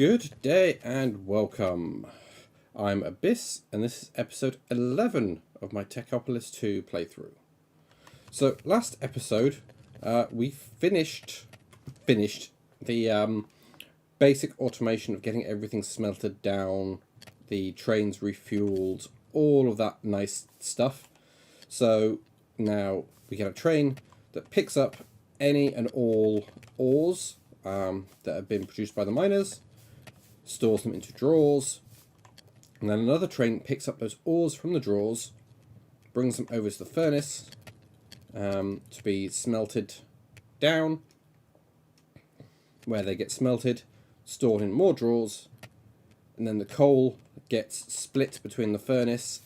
Good day and welcome. I'm Abyss and this is episode 11 of my Techopolis 2 playthrough. So last episode we finished the basic automation of getting everything smelted down, the trains refueled, all of that nice stuff. So now we get a train that picks up any and all ores that have been produced by the miners, stores them into drawers, and then another train picks up those ores from the drawers, brings them over to the furnace to be smelted down, where they get smelted, stored in more drawers, and then the coal gets split between the furnace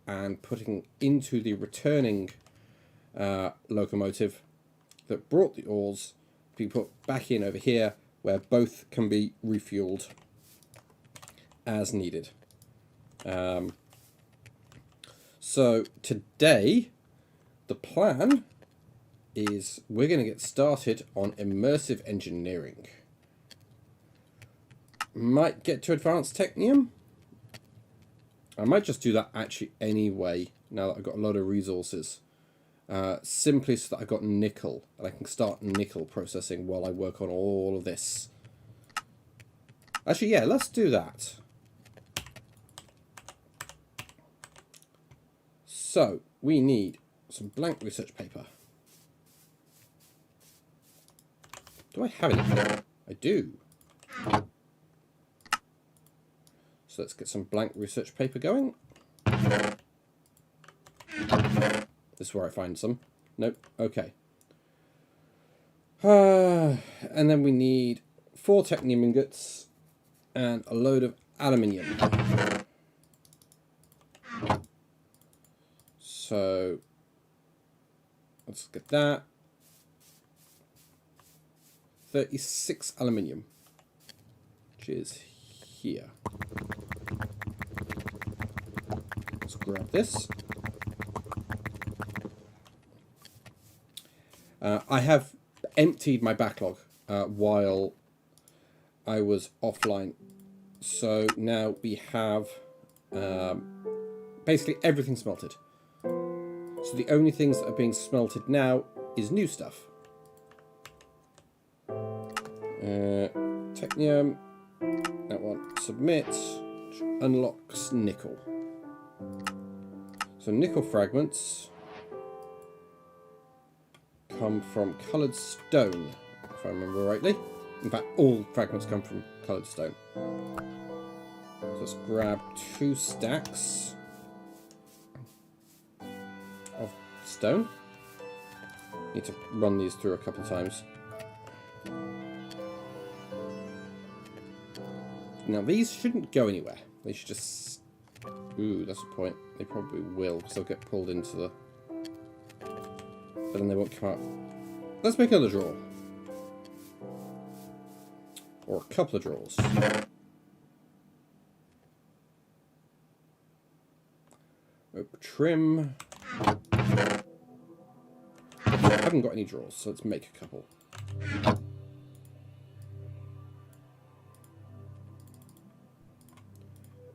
and putting into the returning locomotive that brought the ores to be put back in over here, where both can be refueled as needed. So today the plan is we're going to get started on immersive engineering. Might get to advanced technium. I might just do that actually anyway, now that I've got a lot of resources. Simply so that I've got nickel, and I can start nickel processing while I work on all of this. Actually, yeah, let's do that. So, we need some blank research paper. Do I have any? I do. So let's get some blank research paper going. This is where I find some. Nope. Okay. And then we need 4 technium ingots and a load of aluminium. So let's get that. 36 aluminium, which is here. Let's grab this. I have emptied my backlog while I was offline. So now we have basically everything smelted. So the only things that are being smelted now is new stuff. Technium, that one, submit, which unlocks nickel. So nickel fragments come from coloured stone, if I remember rightly. In fact, all fragments come from coloured stone. So let's grab 2 stacks of stone. Need to run these through a couple of times. Now these shouldn't go anywhere. They should just... Ooh, that's a point. They probably will, because they'll get pulled into the... But then they won't come out. Let's make another drawer. Or a couple of drawers. Trim. I haven't got any drawers, so let's make a couple.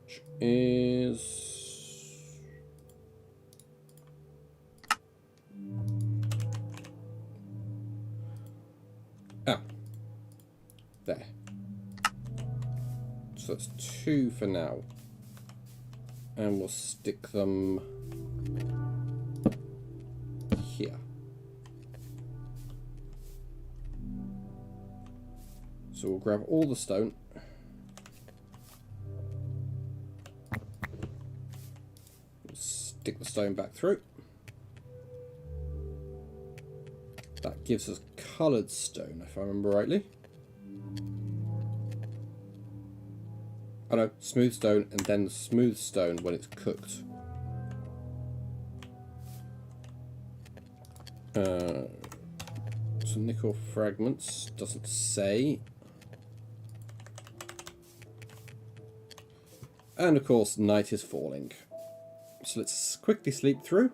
Which is... Ah. There. So that's 2 for now. And we'll stick them here. So we'll grab all the stone. We'll stick the stone back through. That gives us coloured stone, if I remember rightly. Oh no, smooth stone, and then the smooth stone when it's cooked. So nickel fragments, doesn't say. And of course, night is falling. So let's quickly sleep through.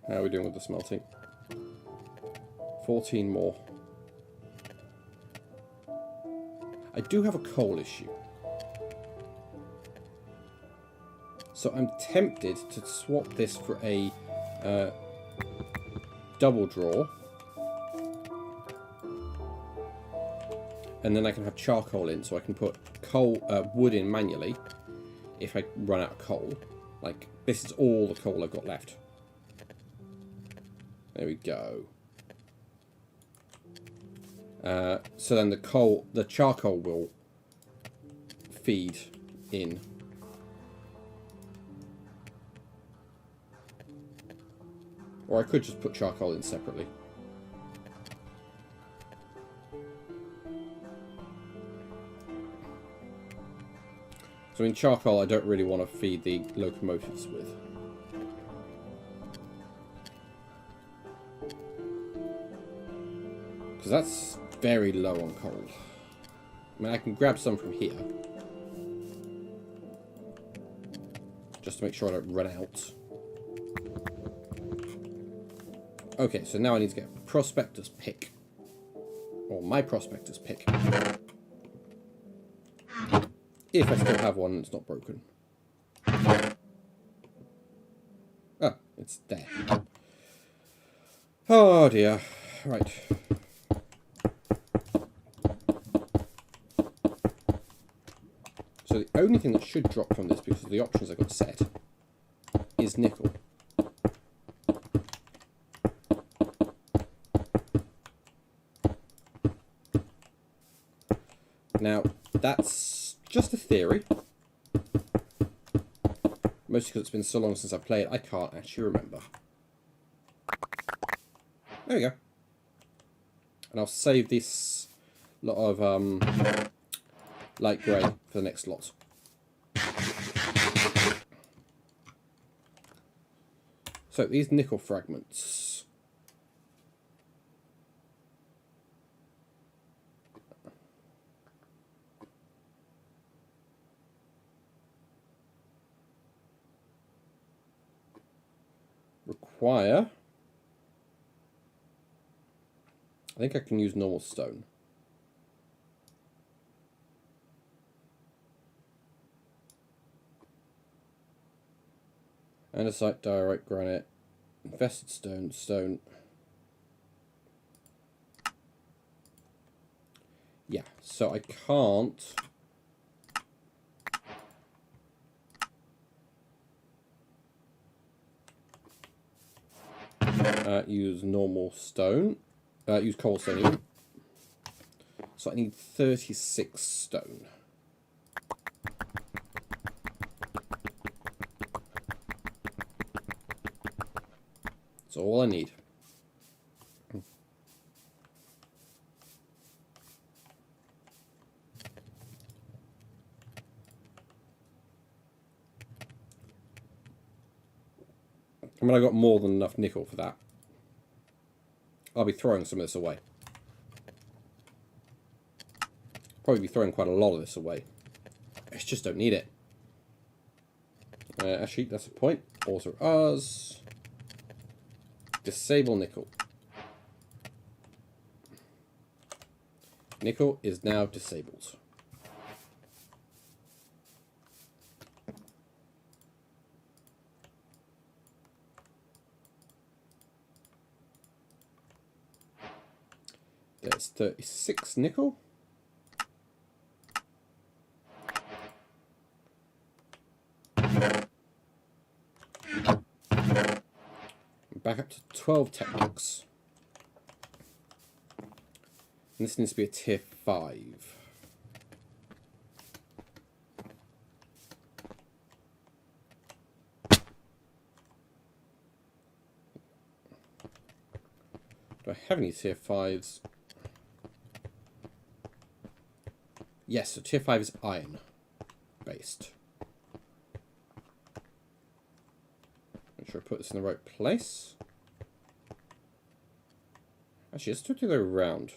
How are we doing with the smelting? 14 more. I do have a coal issue. So I'm tempted to swap this for a double draw. And then I can have charcoal in, so I can put wood in manually if I run out of coal. Like, this is all the coal I've got left. There we go. So then the charcoal will feed in. Or I could just put charcoal in separately. So in charcoal I don't really want to feed the locomotives with. Because that's very low on coal. I mean, I can grab some from here. Just to make sure I don't run out. Okay, so now I need to get a prospector's pick. Or my prospector's pick. If I still have one and it's not broken. Ah, it's there. Oh dear. Right. So the only thing that should drop from this, because of the options I've got set, is nickel. Now, that's just a theory. Mostly because it's been so long since I've played, I can't actually remember. There we go. And I'll save this lot of light grey for the next lot. So these nickel fragments. Require. I think I can use normal stone. Andesite, diorite, granite, infested stone. Yeah, so I can't use normal stone. Use cobblestone even. So I need 36 stone. That's all I need. I mean, I got more than enough nickel for that. I'll be throwing some of this away. Probably be throwing quite a lot of this away. I just don't need it. Actually, that's a point. Also, ours. Disable nickel. Nickel is now disabled. There's 36 nickel. Back up to 12 techniques. And this needs to be a tier 5. Do I have any tier 5s? Yes, so tier 5 is iron based. Make sure I put this in the right place. Actually, let's do the other way around.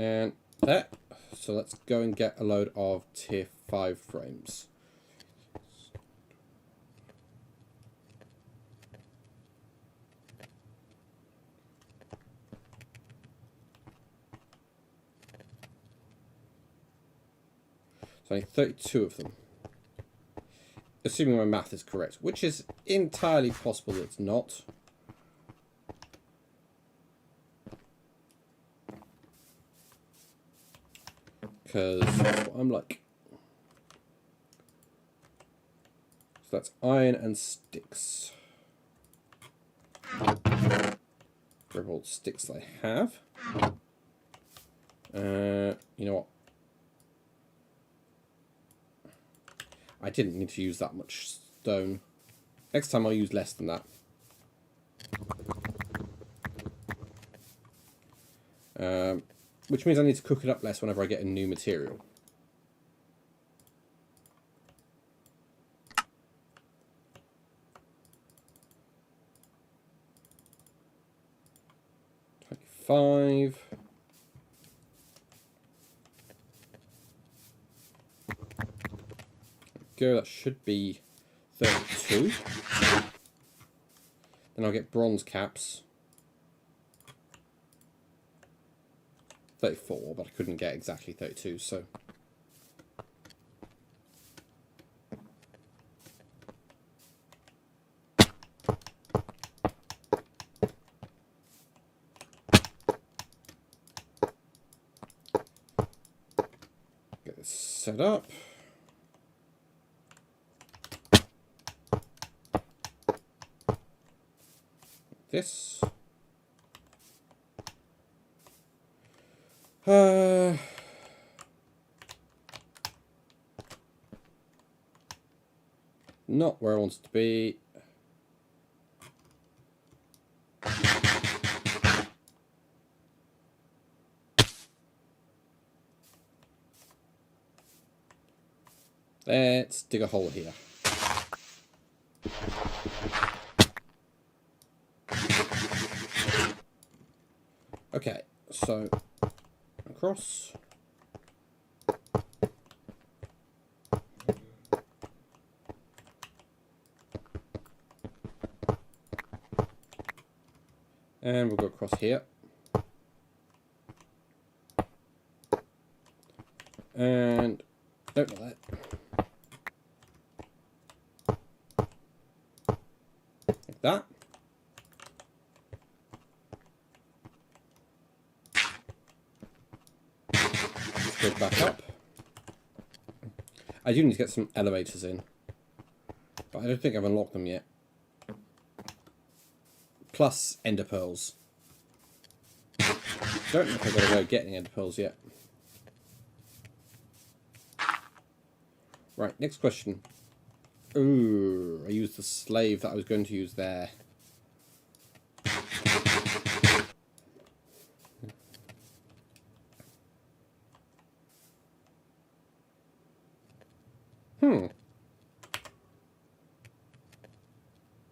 And there. So let's go and get a load of tier 5 frames. So I need 32 of them. Assuming my math is correct, which is entirely possible it's not. Because that's what I'm like. So that's iron and sticks. Grab all the sticks that I have. You know what? I didn't need to use that much stone. Next time I'll use less than that. Which means I need to cook it up less whenever I get a new material. $25. Go, that should be 32. Then I'll get bronze caps. 34, but I couldn't get exactly 32, so. Get this set up. This. Not where I want it to be. Let's dig a hole here. Okay, so across. And we'll go across here. And don't know that. Like that. Go back up. I do need to get some elevators in, but I don't think I've unlocked them yet. Plus ender pearls. Don't know if I've got to go getting ender pearls yet. Right, next question. Ooh, I used the slave that I was going to use there.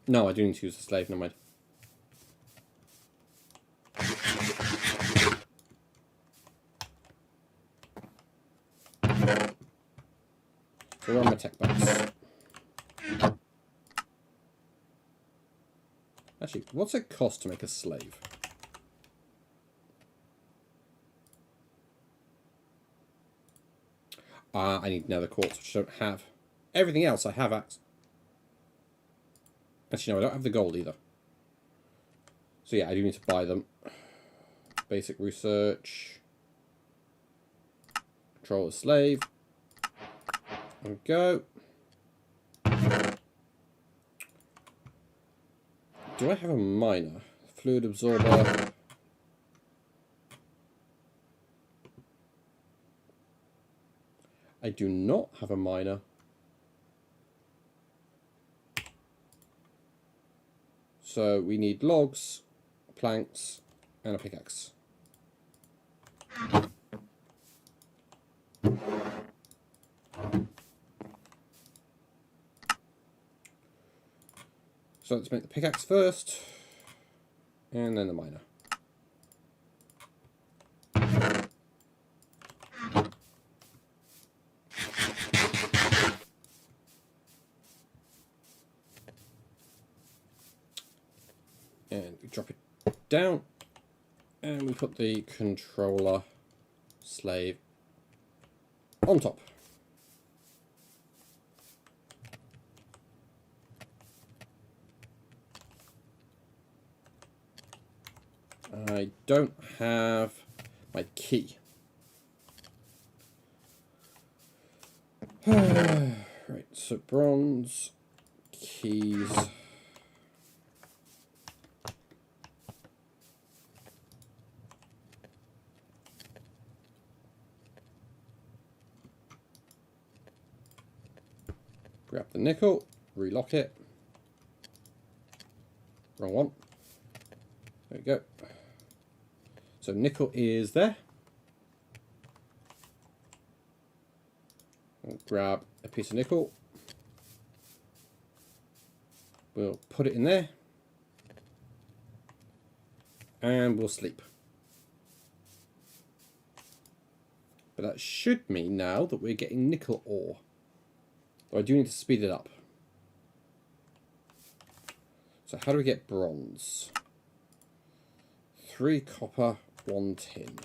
No, I do need to use the slave, never mind. So where are my tech box? Actually, what's it cost to make a slave? I need nether quartz, which I don't have. Everything else I have access. Actually, no, I don't have the gold either. So yeah, I do need to buy them. Basic research. Control the slave. There we go. Do I have a miner? Fluid absorber. I do not have a miner. So we need logs, planks, and a pickaxe. So let's make the pickaxe first, and then the miner. We drop it down, and we put the controller slave on top. I don't have my key. Right, so bronze, keys. Grab the nickel, relock it. Wrong one. There we go. So nickel is there. I'll grab a piece of nickel. We'll put it in there. And we'll sleep. But that should mean now that we're getting nickel ore. But I do need to speed it up. So how do we get bronze? 3 copper, 1 tin.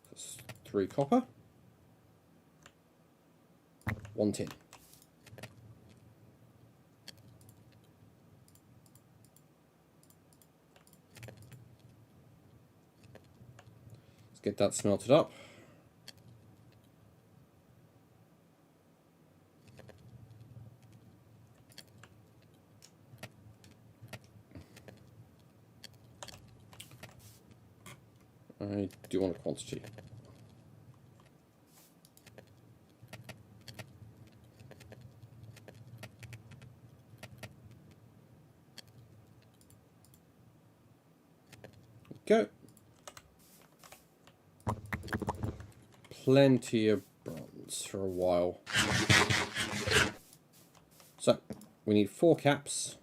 That's 3 copper, 1 tin. Let's get that smelted up. I do want a quantity. Go. Plenty of bronze for a while. So, we need 4 caps.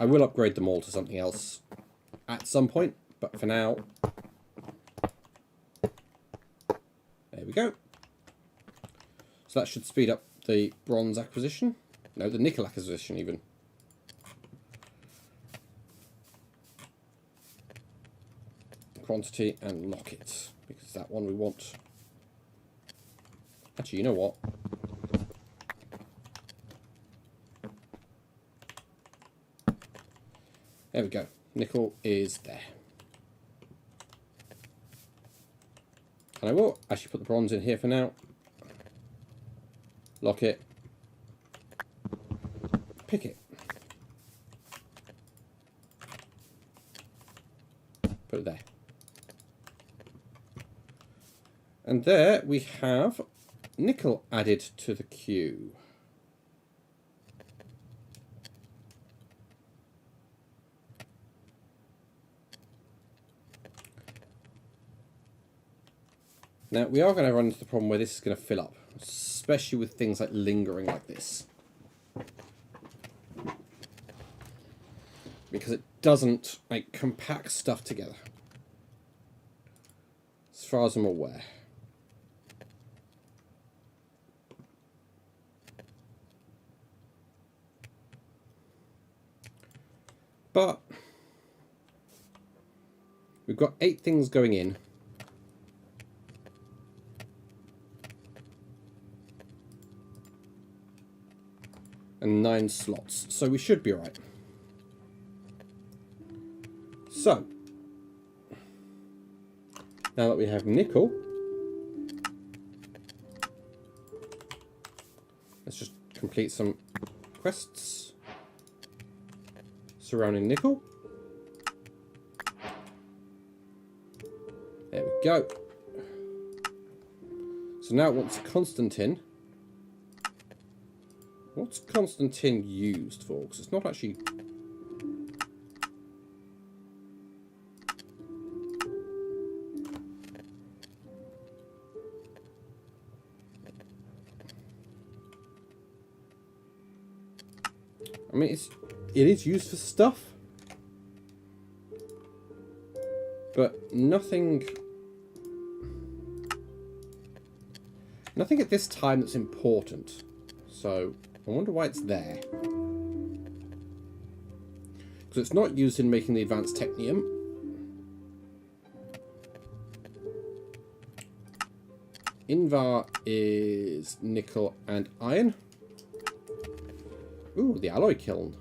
I will upgrade them all to something else at some point, but for now, there we go. So that should speed up the bronze acquisition. No, the nickel acquisition even. Quantity and lock it, because that one we want. Actually, you know what? There we go. Nickel is there. And I will actually put the bronze in here for now. Lock it. Pick it. Put it there. And there we have nickel added to the queue. Now, we are going to run into the problem where this is going to fill up, especially with things like lingering like this. Because it doesn't, like, compact stuff together. As far as I'm aware. But we've got 8 things going in. And 9 slots, so we should be alright. So, now that we have nickel, let's just complete some quests surrounding nickel. There we go. So now it wants Constantine. What's Constantine used for? Because it's not actually... I mean, it is used for stuff, but nothing Nothing at this time that's important. So, I wonder why it's there. Because it's not used in making the advanced technium. Invar is nickel and iron. Ooh, the alloy kiln.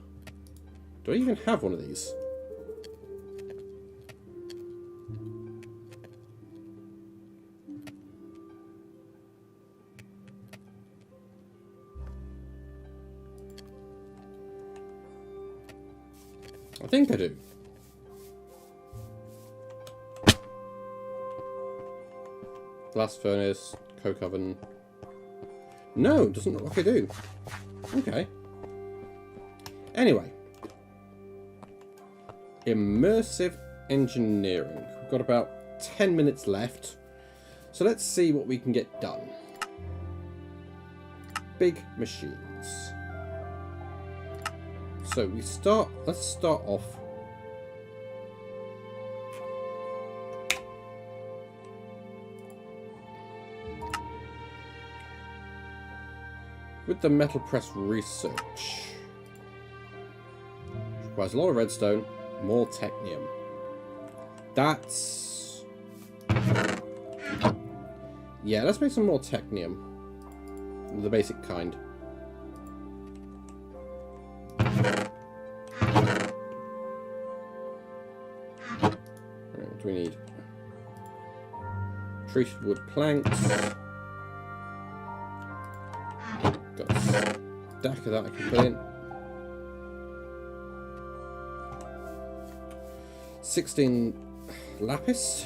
Do I even have one of these? I think I do. Blast furnace, coke oven. No, it doesn't look like I do. Okay. Anyway. Immersive engineering. We've got about 10 minutes left. So let's see what we can get done. Big machines. So let's start off with the metal press research. Requires a lot of redstone, more technium. That's... yeah, let's make some more technium. The basic kind. What do we need? Treated wood planks. Got a stack of that I can put in. 16 lapis.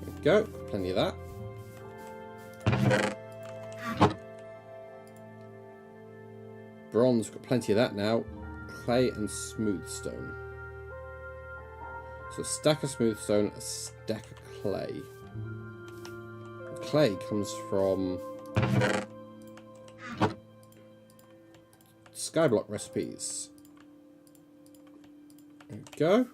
There we go. Plenty of that. Bronze, got plenty of that now. Clay and smooth stone. So a stack of smooth stone, a stack of clay. Clay comes from skyblock recipes. There we go.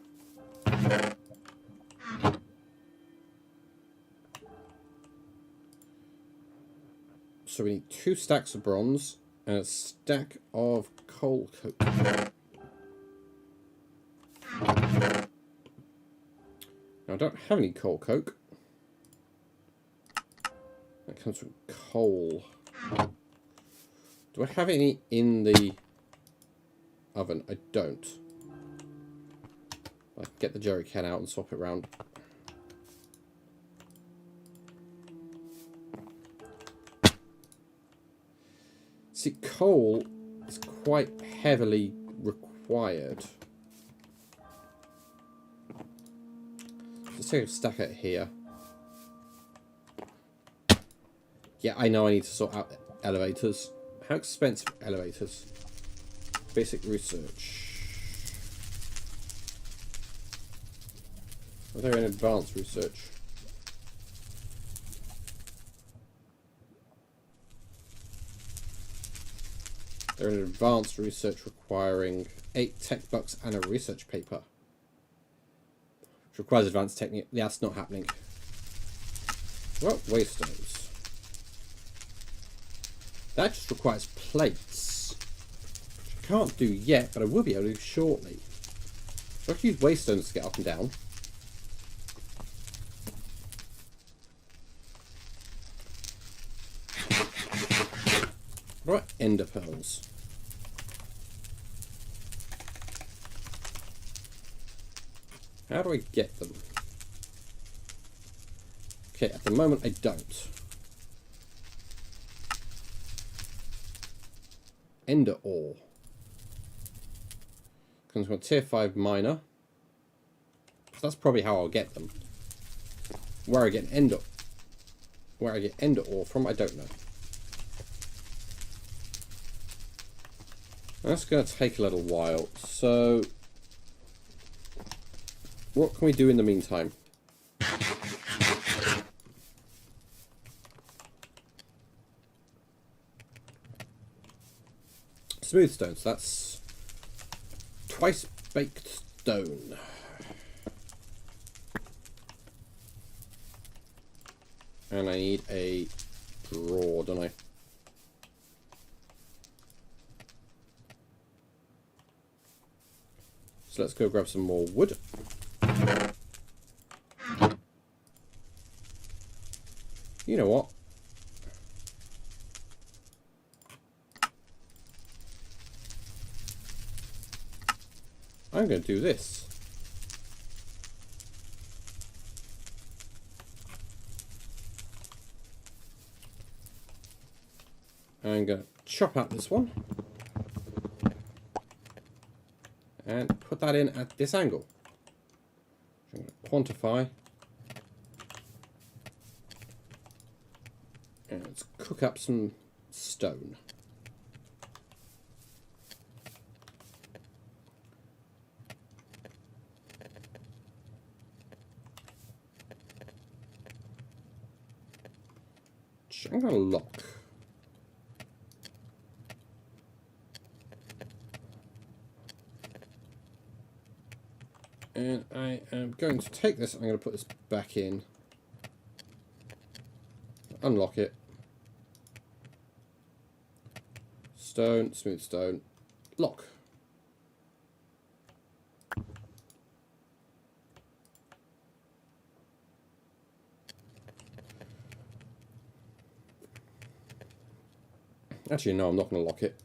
So we need 2 stacks of bronze and a stack of coal coke. Now I don't have any coal coke. That comes from coal. Do I have any in the oven? I don't. I can get the jerry can out and swap it around. See, coal is quite heavily required. Let's take a stack out here. Yeah, I know I need to sort out elevators. How expensive are elevators? Basic research. Are there in advanced research? They're in advanced research requiring 8 tech bucks and a research paper. Which requires advanced technique. Yeah, that's not happening. Well, waste stones. That just requires plates. Which I can't do yet, but I will be able to do shortly. So I can use waste stones to get up and down. What about ender pearls? How do I get them? Okay, at the moment I don't. Ender ore. Comes from a tier 5 miner. That's probably how I'll get them. Where I get ender ore from, I don't know. That's going to take a little while. So, what can we do in the meantime? Smooth stones, that's twice baked stone. And I need a drawer, don't I? So let's go grab some more wood. You know what? I'm going to do this. I'm going to chop out this one and put that in at this angle. I'm going to quantify and let's cook up some stone. I'm going to lock. And I am going to take this, I'm going to put this back in. Unlock it. Stone, smooth stone, lock. Actually, no, I'm not going to lock it.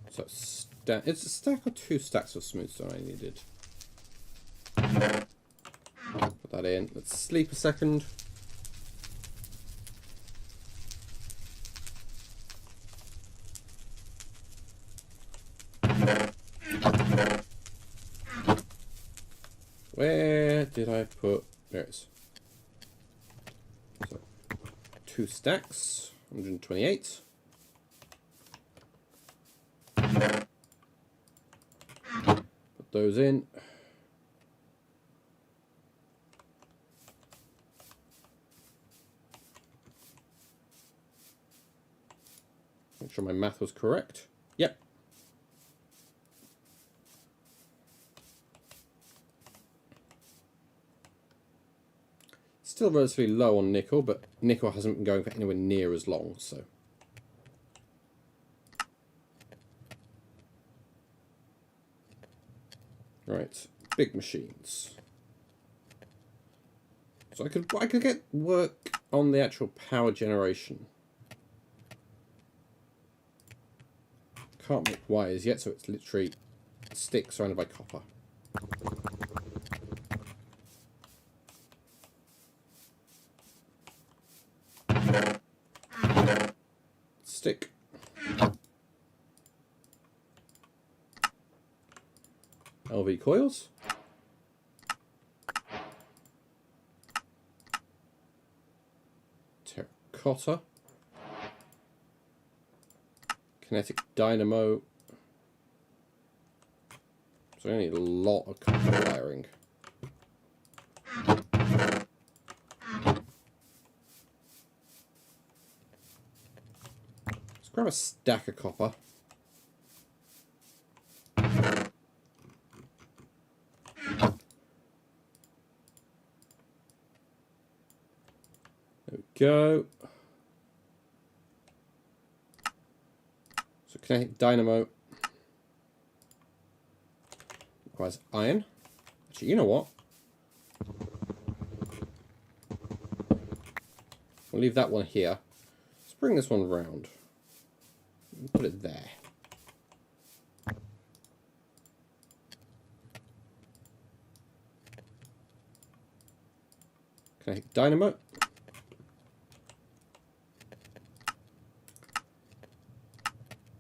So it's a stack or 2 stacks of smooth stone I needed. Put that in. Let's sleep a second. Where did I put... There it is. So, 2 stacks, 128. Put those in. Make sure my math was correct. Yep. Still relatively low on nickel, but nickel hasn't been going for anywhere near as long, so. Right, big machines. So I could get work on the actual power generation. Can't make wires yet, so it's literally sticks surrounded by copper. Stick. LV coils. Terracotta. Kinetic dynamo. So I need a lot of copper wiring. Let's grab a stack of copper. There we go. So kinetic dynamo requires iron. Actually, you know what? We'll leave that one here. Let's bring this one round. Put it there. Kinetic dynamo.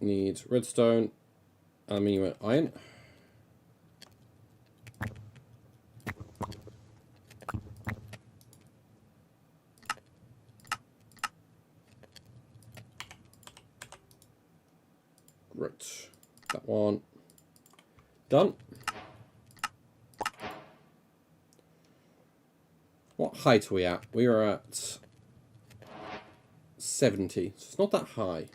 Needs redstone, aluminium and iron. Great. That one done. What height are we at? We are at 70, so it's not that high.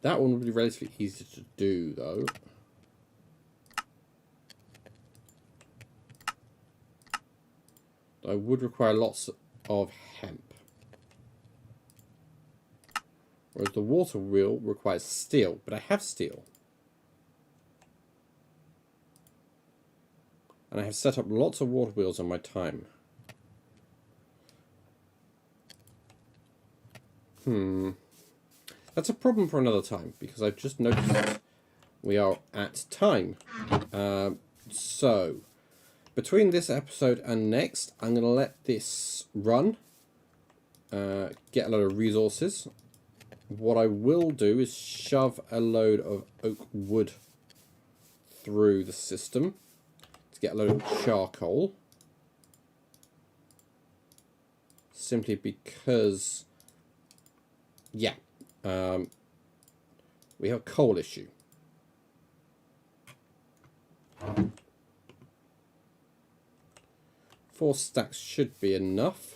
That one would be relatively easy to do, though. I would require lots of hemp. Whereas the water wheel requires steel, but I have steel. And I have set up lots of water wheels on my time. That's a problem for another time, because I've just noticed we are at time. So, between this episode and next, I'm going to let this run, get a load of resources. What I will do is shove a load of oak wood through the system to get a load of charcoal. Simply because, yeah, we have a coal issue. Four stacks should be enough.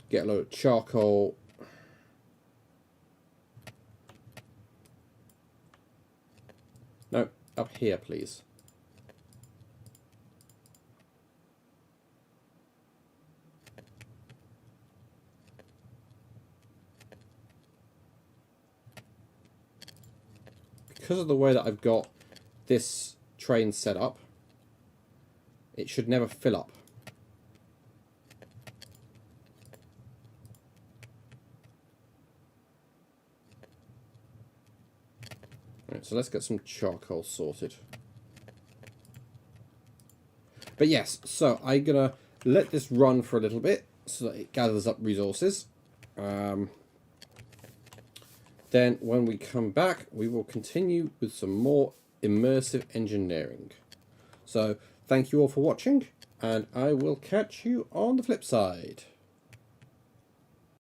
Get a load of charcoal. No, up here, please. Because of the way that I've got this train set up, it should never fill up. Right, so let's get some charcoal sorted. But yes, so I'm gonna let this run for a little bit so that it gathers up resources. Then when we come back, we will continue with some more immersive engineering. So thank you all for watching, and I will catch you on the flip side.